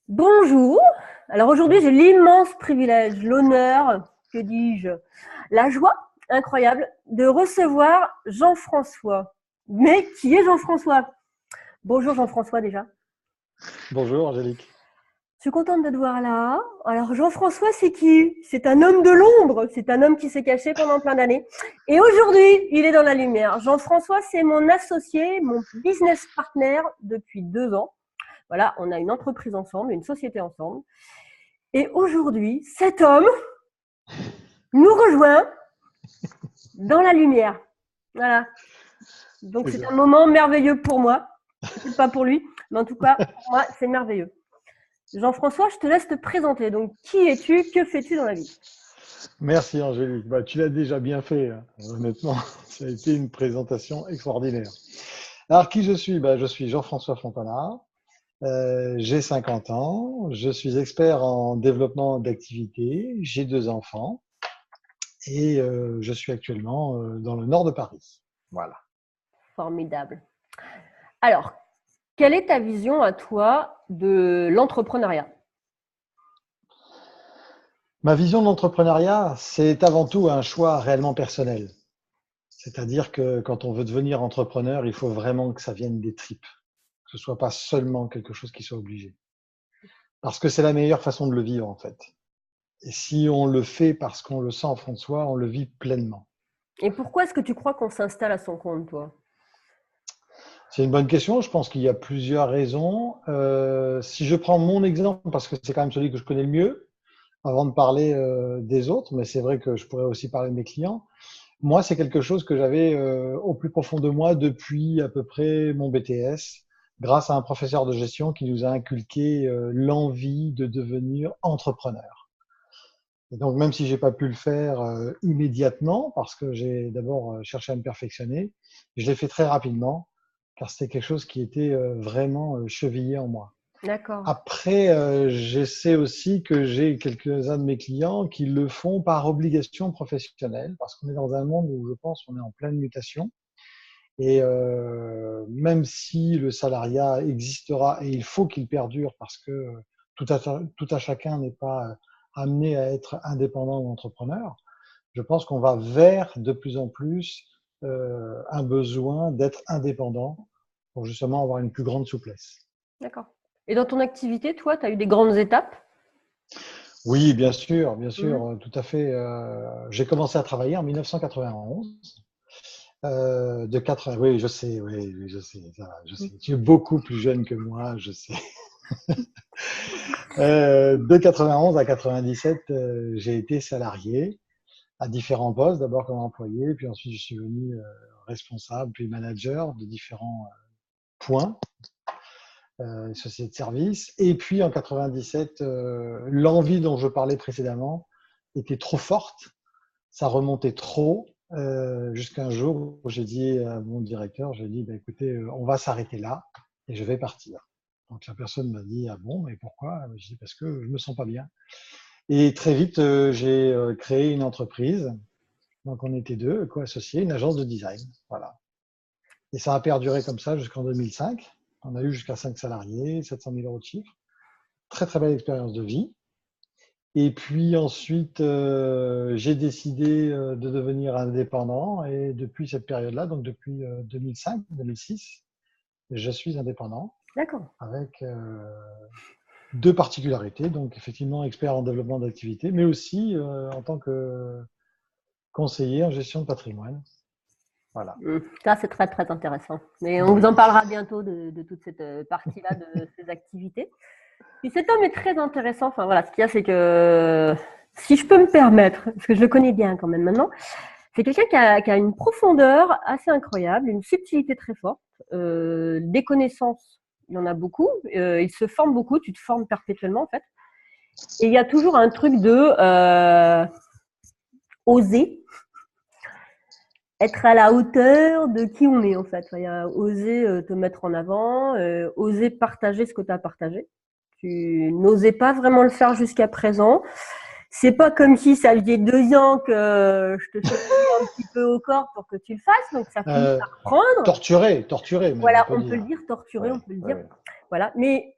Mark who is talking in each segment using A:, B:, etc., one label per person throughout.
A: Bonjour. Alors aujourd'hui, j'ai l'immense privilège, l'honneur, que dis-je, la joie incroyable de recevoir Jean-François. Mais qui est Jean-François? Bonjour Jean-François déjà.
B: Bonjour Angélique.
A: Je suis contente de te voir là. Alors Jean-François, c'est qui? C'est un homme de l'ombre. C'est un homme qui s'est caché pendant plein d'années. Et aujourd'hui, il est dans la lumière. Jean-François, c'est mon associé, mon business partner depuis 2 ans. Voilà, on a une entreprise ensemble, une société ensemble. Et aujourd'hui, cet homme nous rejoint dans la lumière. Voilà. Donc, c'est un moment merveilleux pour moi. Peut-être pas pour lui, mais en tout cas, pour moi, c'est merveilleux. Jean-François, je te laisse te présenter. Donc, qui es-tu? Que fais-tu dans la vie?
B: Merci Angélique. Tu l'as déjà bien fait, hein. Honnêtement. Ça a été une présentation extraordinaire. Alors, qui je suis? Je suis Jean-François Fontana. J'ai 50 ans. Je suis expert en développement d'activités. J'ai 2 enfants. Et je suis actuellement dans le nord de Paris. Voilà.
A: Formidable. Alors, quelle est ta vision à toi de l'entrepreneuriat?
B: Ma vision de l'entrepreneuriat, c'est avant tout un choix réellement personnel. C'est-à-dire que quand on veut devenir entrepreneur, il faut vraiment que ça vienne des tripes, que ce soit pas seulement quelque chose qui soit obligé. Parce que c'est la meilleure façon de le vivre, en fait. Et si on le fait parce qu'on le sent au fond de soi, on le vit pleinement.
A: Et pourquoi est-ce que tu crois qu'on s'installe à son compte, toi?
B: C'est une bonne question. Je pense qu'il y a plusieurs raisons. Si je prends mon exemple, parce que c'est quand même celui que je connais le mieux, avant de parler des autres, mais c'est vrai que je pourrais aussi parler de mes clients. Moi, c'est quelque chose que j'avais au plus profond de moi depuis à peu près mon BTS, grâce à un professeur de gestion qui nous a inculqué l'envie de devenir entrepreneur. Et donc, même si j'ai pas pu le faire immédiatement, parce que j'ai d'abord cherché à me perfectionner, je l'ai fait très rapidement, car c'était quelque chose qui était vraiment chevillé en moi.
A: D'accord.
B: Après, je sais aussi que j'ai quelques-uns de mes clients qui le font par obligation professionnelle, parce qu'on est dans un monde où je pense on est en pleine mutation. Et même si le salariat existera et il faut qu'il perdure parce que tout à chacun n'est pas amené à être indépendant ou entrepreneur, je pense qu'on va vers de plus en plus un besoin d'être indépendant pour justement avoir une plus grande souplesse.
A: D'accord. Et dans ton activité, toi, tu as eu des grandes étapes?
B: Oui, bien
A: Mmh.
B: sûr, tout à fait. J'ai commencé à travailler en 1991. De 80, oui, je sais, oui, je sais, ça va, je sais. Tu es beaucoup plus jeune que moi, je sais. De 91 à 97, j'ai été salarié à différents postes, d'abord comme employé, puis ensuite je suis venu responsable, puis manager de différents points, société de service. Et puis en 97, l'envie dont je parlais précédemment était trop forte, ça remontait trop, jusqu'à un jour où j'ai dit à mon directeur, j'ai dit, écoutez, on va s'arrêter là et je vais partir. Donc la personne m'a dit, ah bon, mais pourquoi? Je dis, parce que je me sens pas bien. Et très vite, j'ai créé une entreprise. Donc on était deux, co-associés, une agence de design. Voilà. Et ça a perduré comme ça jusqu'en 2005. On a eu jusqu'à 5 salariés, 700 000 euros de chiffre. Très, très belle expérience de vie. Et puis ensuite, j'ai décidé de devenir indépendant. Et depuis cette période-là, donc depuis 2005, 2006, je suis indépendant
A: D'accord.
B: avec deux particularités. Donc effectivement, expert en développement d'activité, mais aussi en tant que conseiller en gestion de patrimoine. Voilà.
A: Ça, c'est très, très intéressant. Mais on vous
B: Oui.
A: en parlera bientôt de toute cette partie-là de ces activités. Puis cet homme est très intéressant. Enfin voilà, ce qu'il y a, c'est que si je peux me permettre, parce que je le connais bien quand même maintenant, c'est quelqu'un qui a une profondeur assez incroyable, une subtilité très forte, des connaissances, il y en a beaucoup, il se forme beaucoup, tu te formes perpétuellement en fait. Et il y a toujours un truc de oser, être à la hauteur de qui on est en fait. Il y a oser te mettre en avant, oser partager ce que tu as partagé. Tu n'osais pas vraiment le faire jusqu'à présent. C'est pas comme si ça faisait 2 ans que je te secouais un petit peu au corps pour que tu le fasses, donc ça finit
B: Euh,
A: par prendre.
B: torturé même, on
A: Voilà,
B: peut
A: on peut le
B: dire.
A: dire, torturé,
B: Oui,
A: on peut le
B: oui,
A: dire.
B: oui.
A: Voilà. Mais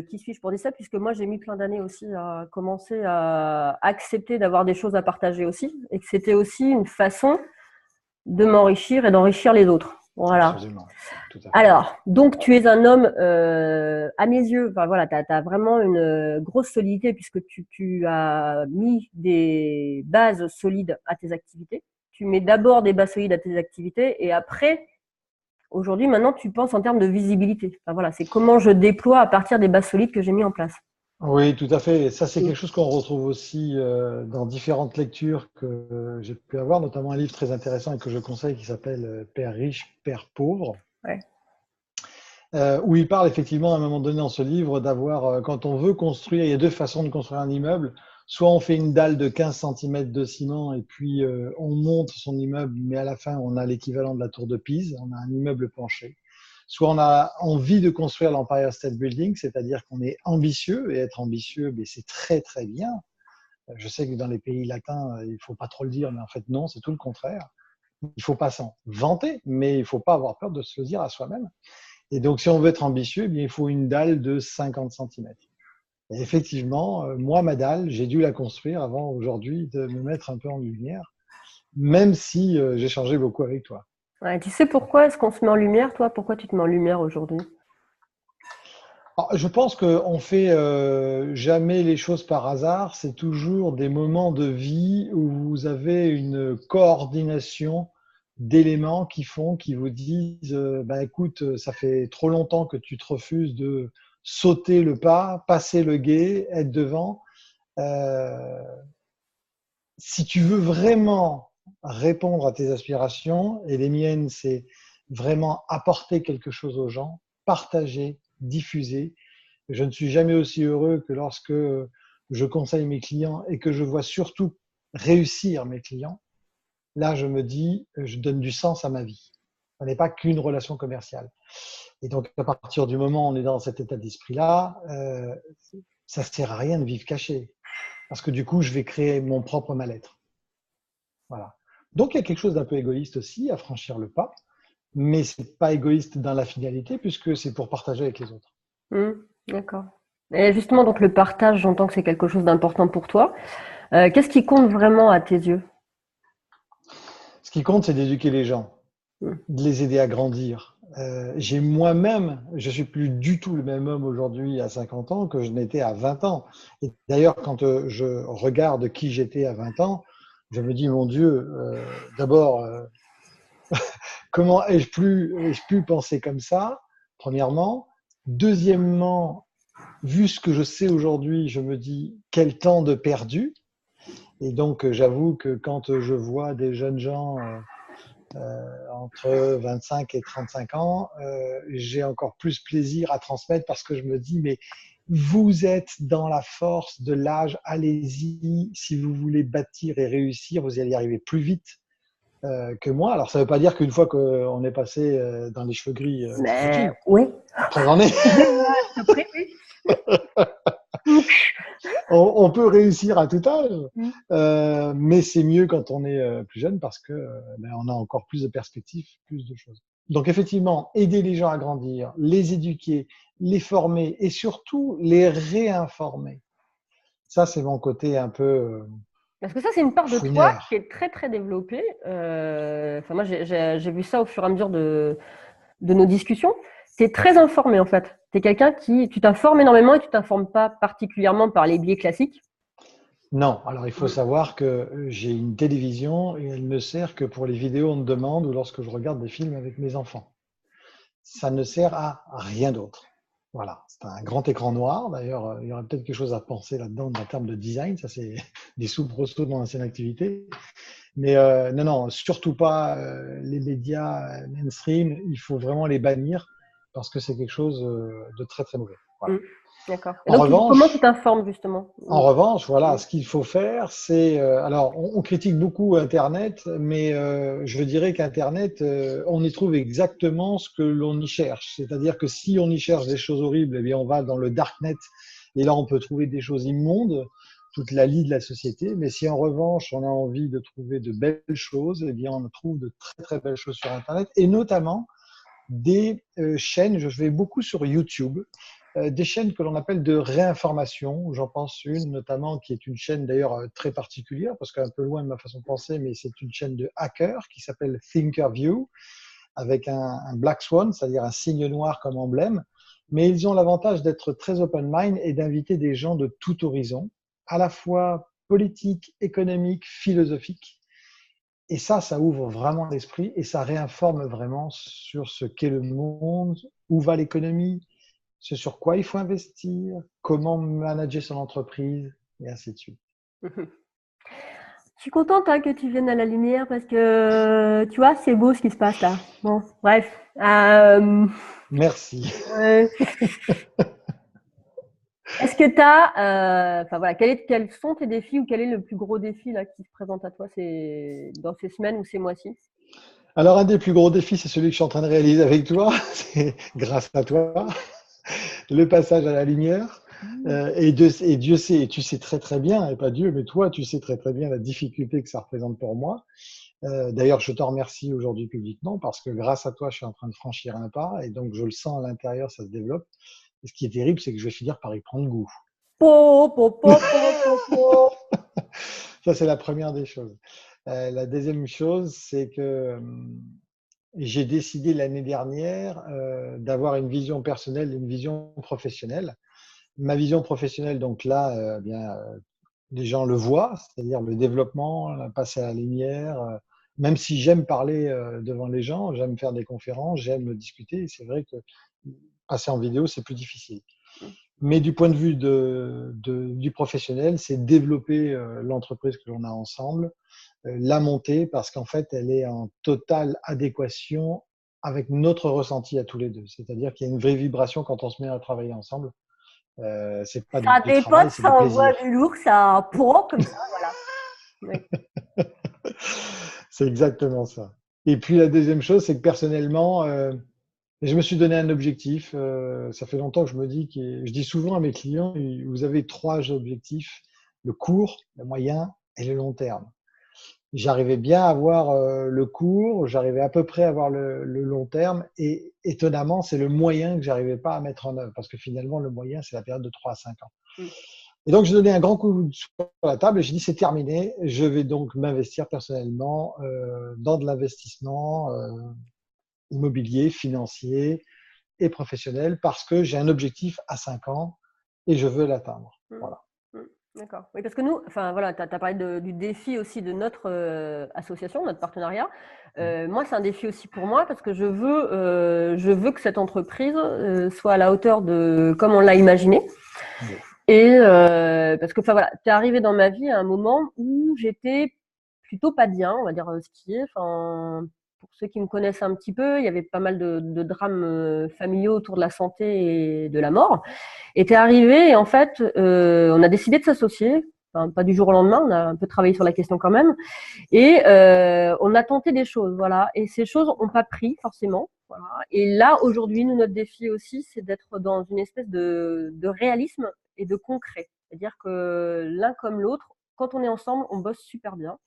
A: qui suis-je pour dire ça? Puisque moi, j'ai mis plein d'années aussi à commencer à accepter d'avoir des choses à partager aussi, et que c'était aussi une façon de m'enrichir et d'enrichir les autres. Voilà.
B: Absolument, tout à fait.
A: Alors, donc tu es un homme, à mes yeux, enfin voilà, tu as vraiment une grosse solidité puisque tu as mis des bases solides à tes activités. Tu mets d'abord des bases solides à tes activités et après, aujourd'hui, maintenant, tu penses en termes de visibilité. Enfin voilà, c'est comment je déploie à partir des bases solides que j'ai mis en place.
B: Oui, tout à fait. Et ça, c'est quelque chose qu'on retrouve aussi dans différentes lectures que j'ai pu avoir, notamment un livre très intéressant et que je conseille qui s'appelle Père riche, Père pauvre,
A: Ouais.
B: où il parle effectivement à un moment donné dans ce livre d'avoir, quand on veut construire, il y a deux façons de construire un immeuble. Soit on fait une dalle de 15 centimètres de ciment et puis on monte son immeuble, mais à la fin, on a l'équivalent de la tour de Pise, on a un immeuble penché. Soit on a envie de construire l'Empire State Building, c'est-à-dire qu'on est ambitieux, et être ambitieux, mais c'est très très bien. Je sais que dans les pays latins, il faut pas trop le dire, mais en fait non, c'est tout le contraire. Il faut pas s'en vanter, mais il faut pas avoir peur de se le dire à soi-même. Et donc si on veut être ambitieux, eh bien, il faut une dalle de 50 centimètres. Et effectivement, moi, ma dalle, j'ai dû la construire avant aujourd'hui de me mettre un peu en lumière, même si j'ai changé beaucoup avec toi.
A: Ouais, tu sais pourquoi est-ce qu'on se met en lumière, toi? Pourquoi tu te mets en lumière aujourd'hui?
B: Alors, je pense qu'on fait jamais les choses par hasard. C'est toujours des moments de vie où vous avez une coordination d'éléments qui vous disent, bah, écoute, ça fait trop longtemps que tu te refuses de sauter le pas, passer le gué, être devant. Euh, Si tu veux vraiment répondre à tes aspirations, et les miennes, c'est vraiment apporter quelque chose aux gens, partager, diffuser. Je ne suis jamais aussi heureux que lorsque je conseille mes clients et que je vois surtout réussir mes clients. Là, je me dis, je donne du sens à ma vie. Ce n'est pas qu'une relation commerciale. Et donc, à partir du moment où on est dans cet état d'esprit-là, ça ne sert à rien de vivre caché. Parce que du coup, je vais créer mon propre mal-être. Voilà. Donc, il y a quelque chose d'un peu égoïste aussi à franchir le pas, mais ce n'est pas égoïste dans la finalité puisque c'est pour partager avec les autres.
A: D'accord. Et justement, donc le partage, j'entends que c'est quelque chose d'important pour toi. Qu'est-ce qui compte vraiment à tes yeux?
B: Ce qui compte, c'est d'éduquer les gens,
A: Mmh.
B: de les aider à grandir. J'ai moi-même, je suis plus du tout le même homme aujourd'hui à 50 ans que je n'étais à 20 ans. Et d'ailleurs, quand je regarde qui j'étais à 20 ans, je me dis, mon Dieu, d'abord, comment ai-je pu penser comme ça, premièrement. Deuxièmement, vu ce que je sais aujourd'hui, je me dis, quel temps de perdu. Et donc, j'avoue que quand je vois des jeunes gens entre 25 et 35 ans, j'ai encore plus plaisir à transmettre parce que je me dis, mais vous êtes dans la force de l'âge, allez-y, si vous voulez bâtir et réussir, vous allez y arriver plus vite que moi. Alors, ça ne veut pas dire qu'une fois qu'on est passé dans les cheveux gris, c'est
A: Mais
B: foutu.
A: oui.
B: Après, on est.
A: Après, oui.
B: On peut réussir à tout âge,
A: Mmh.
B: mais c'est mieux quand on est plus jeune parce que ben, on a encore plus de perspectives, plus de choses. Donc effectivement, aider les gens à grandir, les éduquer, les former et surtout les réinformer. Ça, c'est mon côté un peu
A: Parce que ça, c'est une part de toi qui
B: fouineur.
A: est très, très développée. Enfin, moi, j'ai vu ça au fur et à mesure de nos discussions. Tu es très informé, en fait. Tu es quelqu'un qui, tu t'informes énormément et tu t'informes pas particulièrement par les biais classiques.
B: Non, alors il faut
A: Mmh.
B: savoir que j'ai une télévision et elle ne sert que pour les vidéos on demande ou lorsque je regarde des films avec mes enfants. Ça ne sert à rien d'autre. Voilà, c'est un grand écran noir. D'ailleurs, il y aurait peut-être quelque chose à penser là-dedans en termes de design. Ça, c'est des soubresauts de mon ancienne activité. Mais non, non, surtout pas les médias mainstream. Il faut vraiment les bannir parce que c'est quelque chose de très, très mauvais. Voilà.
A: Mmh. D'accord. Et
B: En
A: donc, comment tu
B: revanche,
A: t'informes, justement?
B: en revanche, voilà,
A: Mmh.
B: ce qu'il faut faire, c'est alors on critique beaucoup Internet, mais je dirais qu'Internet, on y trouve exactement ce que l'on y cherche. C'est-à-dire que si on y cherche des choses horribles, eh bien on va dans le darknet et là on peut trouver des choses immondes, toute la lie de la société. Mais si en revanche on a envie de trouver de belles choses, eh bien on trouve de très très belles choses sur Internet et notamment des chaînes, je vais beaucoup sur YouTube, des chaînes que l'on appelle de réinformation. J'en pense une notamment qui est une chaîne d'ailleurs très particulière parce qu'un peu loin de ma façon de penser, mais c'est une chaîne de hackers qui s'appelle Thinkerview avec un Black Swan, c'est-à-dire un signe noir comme emblème. Mais ils ont l'avantage d'être très open mind et d'inviter des gens de tout horizon, à la fois politique, économique, philosophique. Et ça ouvre vraiment l'esprit et ça réinforme vraiment sur ce qu'est le monde, où va l'économie, ce sur quoi il faut investir, comment manager son entreprise, et ainsi de suite.
A: Je suis contente que tu viennes à la lumière parce que tu vois, c'est beau ce qui se passe là. Bon, bref.
B: Merci.
A: Est-ce que tu as, enfin voilà, quels sont tes défis ou quel est le plus gros défi là qui se présente à toi dans ces semaines ou ces mois-ci?
B: Alors, un des plus gros défis, c'est celui que je suis en train de réaliser avec toi, c'est grâce à toi, le passage à la lumière. Et Dieu sait, et tu sais très très bien, et pas Dieu, mais toi, tu sais très très bien la difficulté que ça représente pour moi. D'ailleurs, je te remercie aujourd'hui publiquement parce que grâce à toi, je suis en train de franchir un pas et donc je le sens à l'intérieur, ça se développe. Et ce qui est terrible, c'est que je vais finir par y prendre goût.
A: Po, po, po, po, po, po.
B: Ça, c'est la première des choses. La deuxième chose, c'est que j'ai décidé l'année dernière d'avoir une vision personnelle et une vision professionnelle. Ma vision professionnelle, donc là, les gens le voient, c'est-à-dire le développement, passer à la lumière. Même si j'aime parler devant les gens, j'aime faire des conférences, j'aime discuter. C'est vrai que passer en vidéo, c'est plus difficile. Mais du point de vue du professionnel, c'est développer l'entreprise que l'on a ensemble, la monter parce qu'en fait, elle est en totale adéquation avec notre ressenti à tous les deux. C'est-à-dire qu'il y a une vraie vibration quand on se met à travailler ensemble. C'est pas
A: Ça
B: du
A: dépote,
B: travail, c'est du
A: ça envoie
B: plaisir.
A: du lourd, ça pour comme ça, voilà. Oui.
B: C'est exactement ça. Et puis la deuxième chose, c'est que personnellement, je me suis donné un objectif. Ça fait longtemps que je me dis je dis souvent à mes clients, vous avez trois objectifs, le court, le moyen et le long terme. J'arrivais bien à voir le court, j'arrivais à peu près à voir le long terme et étonnamment, c'est le moyen que j'arrivais pas à mettre en œuvre parce que finalement, le moyen, c'est la période de 3 à 5 ans.
A: Mm.
B: Et donc, j'ai donné un grand coup sur la table et j'ai dit, c'est terminé. Je vais donc m'investir personnellement dans de l'investissement immobilier, financier et professionnel parce que j'ai un objectif à 5 ans et je veux l'atteindre.
A: Mm.
B: Voilà.
A: Mm. D'accord. Oui, parce que nous, enfin voilà, tu as parlé du défi aussi de notre association, notre partenariat. Moi, c'est un défi aussi pour moi parce que je veux que cette entreprise soit à la hauteur de comme on l'a imaginé.
B: Oui.
A: Et parce que enfin voilà, tu es arrivé dans ma vie à un moment où j'étais plutôt pas bien, on va dire ce qui est. Enfin, pour ceux qui me connaissent un petit peu, il y avait pas mal de drames familiaux autour de la santé et de la mort. Et t'es arrivé et en fait, on a décidé de s'associer. Enfin, pas du jour au lendemain, on a un peu travaillé sur la question quand même. Et on a tenté des choses, voilà. Et ces choses n'ont pas pris forcément. Voilà. Et là, aujourd'hui, nous, notre défi aussi, c'est d'être dans une espèce de réalisme et de concret. C'est-à-dire que l'un comme l'autre, quand on est ensemble, on bosse super bien.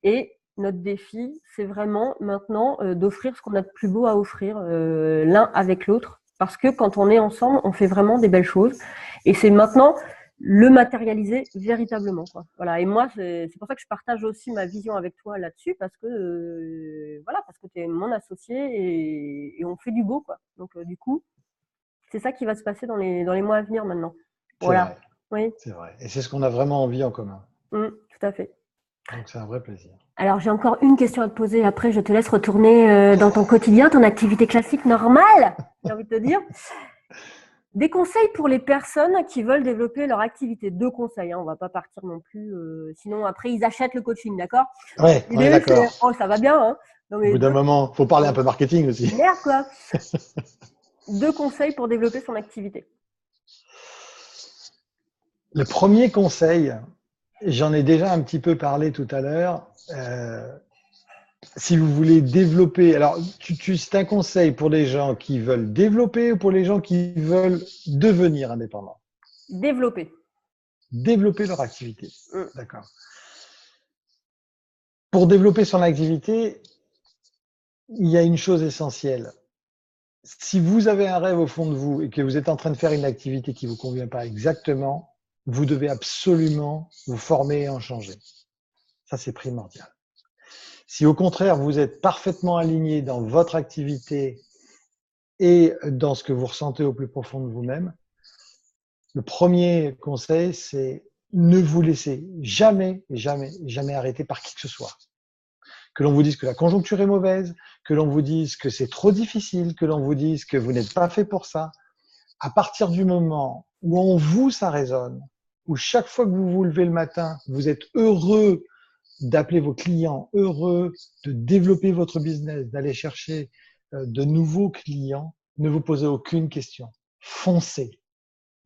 A: Et notre défi, c'est vraiment maintenant d'offrir ce qu'on a de plus beau à offrir l'un avec l'autre. Parce que quand on est ensemble, on fait vraiment des belles choses. Et c'est maintenant le matérialiser véritablement, quoi. Voilà. Et moi, c'est pour ça que je partage aussi ma vision avec toi là-dessus, parce que voilà, parce que tu es mon associé et on fait du beau, quoi. Donc du coup, c'est ça qui va se passer dans les mois à venir maintenant.
B: C'est
A: Voilà.
B: vrai.
A: Oui.
B: C'est vrai. Et c'est ce qu'on a vraiment envie en commun.
A: Tout à fait.
B: Donc c'est un vrai plaisir.
A: Alors j'ai encore une question à te poser. Après, je te laisse retourner dans ton quotidien, ton activité classique normale, j'ai envie de te dire. Des conseils pour les personnes qui veulent développer leur activité. Deux conseils, hein, on va pas partir non plus. Sinon, après, ils achètent le coaching, d'accord?
B: Ouais, on est
A: L'idée, c'est,
B: d'accord.
A: oh, ça va bien, hein? Non,
B: Au
A: mais
B: bout d'un
A: deux,
B: moment, faut parler un peu marketing aussi.
A: merde, quoi. Deux conseils pour développer son activité.
B: Le premier conseil, j'en ai déjà un petit peu parlé tout à l'heure. Si vous voulez développer, alors c'est un conseil pour les gens qui veulent développer ou pour les gens qui veulent devenir indépendants.
A: Développer.
B: Développer leur activité. D'accord. Pour développer son activité, il y a une chose essentielle. si vous avez un rêve au fond de vous et que vous êtes en train de faire une activité qui ne vous convient pas exactement, vous devez absolument vous former et en changer. Ça, c'est primordial. Si au contraire, vous êtes parfaitement aligné dans votre activité et dans ce que vous ressentez au plus profond de vous-même, le premier conseil, c'est ne vous laissez jamais, jamais, jamais arrêter par qui que ce soit. Que l'on vous dise que la conjoncture est mauvaise, que l'on vous dise que c'est trop difficile, que l'on vous dise que vous n'êtes pas fait pour ça. À partir du moment où en vous, ça résonne, où chaque fois que vous vous levez le matin, vous êtes heureux d'appeler vos clients, heureux de développer votre business, d'aller chercher de nouveaux clients, ne vous posez aucune question. Foncez.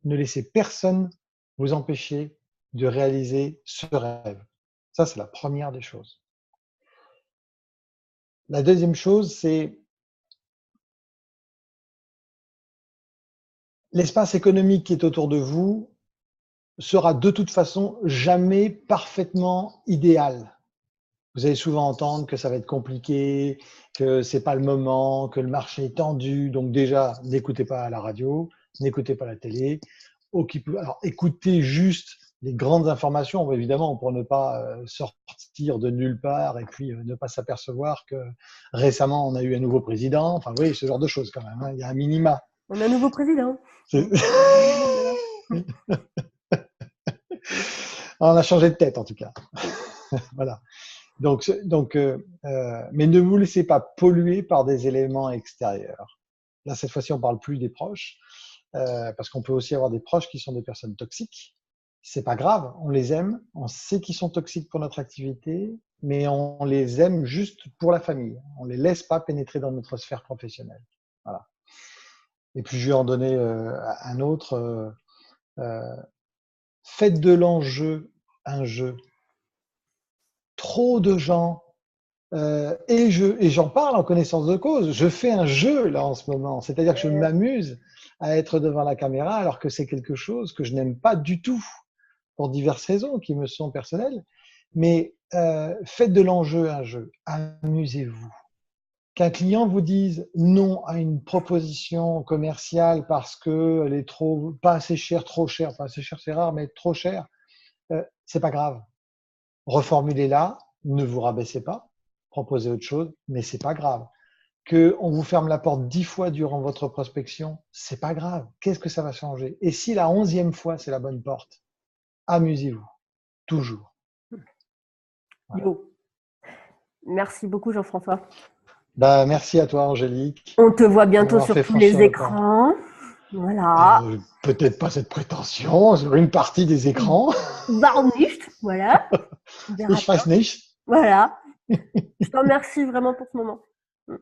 B: Ne laissez personne vous empêcher de réaliser ce rêve. Ça, c'est la première des choses. La deuxième chose, c'est l'espace économique qui est autour de vous sera de toute façon jamais parfaitement idéal. Vous allez souvent entendre que ça va être compliqué, que c'est pas le moment, que le marché est tendu. Donc déjà, n'écoutez pas la radio, n'écoutez pas la télé. Alors, écoutez juste les grandes informations, évidemment, pour ne pas sortir de nulle part et puis ne pas s'apercevoir que récemment, on a eu un nouveau président. Enfin, oui, ce genre de choses quand même. Hein. Il y a un minima.
A: On a un nouveau président.
B: On a changé de tête, en tout cas. Voilà. Donc, mais ne vous laissez pas polluer par des éléments extérieurs. Là, cette fois-ci, on parle plus des proches, parce qu'on peut aussi avoir des proches qui sont des personnes toxiques. C'est pas grave, on les aime, on sait qu'ils sont toxiques pour notre activité, mais on les aime juste pour la famille. On les laisse pas pénétrer dans notre sphère professionnelle. Voilà. Et puis, je vais en donner un autre. Faites de l'enjeu un jeu. Trop de gens, et j'en parle en connaissance de cause, je fais un jeu là en ce moment, c'est-à-dire que je m'amuse à être devant la caméra alors que c'est quelque chose que je n'aime pas du tout pour diverses raisons qui me sont personnelles, mais faites de l'enjeu un jeu, amusez-vous. Qu'un client vous dise non à une proposition commerciale parce qu'elle est pas assez chère, trop chère, pas assez chère c'est rare, mais trop chère, c'est pas grave. Reformulez-la, ne vous rabaissez pas, proposez autre chose, mais c'est pas grave. Qu'on vous ferme la porte 10 fois durant votre prospection, c'est pas grave. Qu'est-ce que ça va changer? Et si la 11e fois, c'est la bonne porte, amusez-vous. Toujours.
A: Voilà. Yo. Merci beaucoup, Jean-François.
B: Bah, merci à toi, Angélique.
A: On te voit bientôt sur tous les écrans. Voilà.
B: Peut-être pas cette prétention, sur une partie des écrans.
A: Warum nicht? Voilà.
B: Ich weiß nicht.
A: Voilà. Je te remercie vraiment pour ce moment.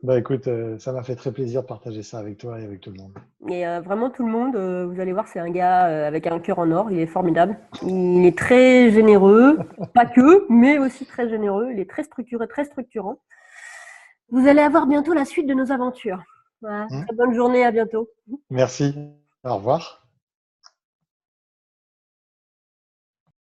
B: Bah écoute, ça m'a fait très plaisir de partager ça avec toi et avec tout le monde.
A: Et vraiment tout le monde, vous allez voir, c'est un gars avec un cœur en or, il est formidable. Il est très généreux, pas que, mais aussi très généreux. Il est très structuré, très structurant. Vous allez avoir bientôt la suite de nos aventures. Voilà. Très bonne journée, à bientôt.
B: Merci, au revoir.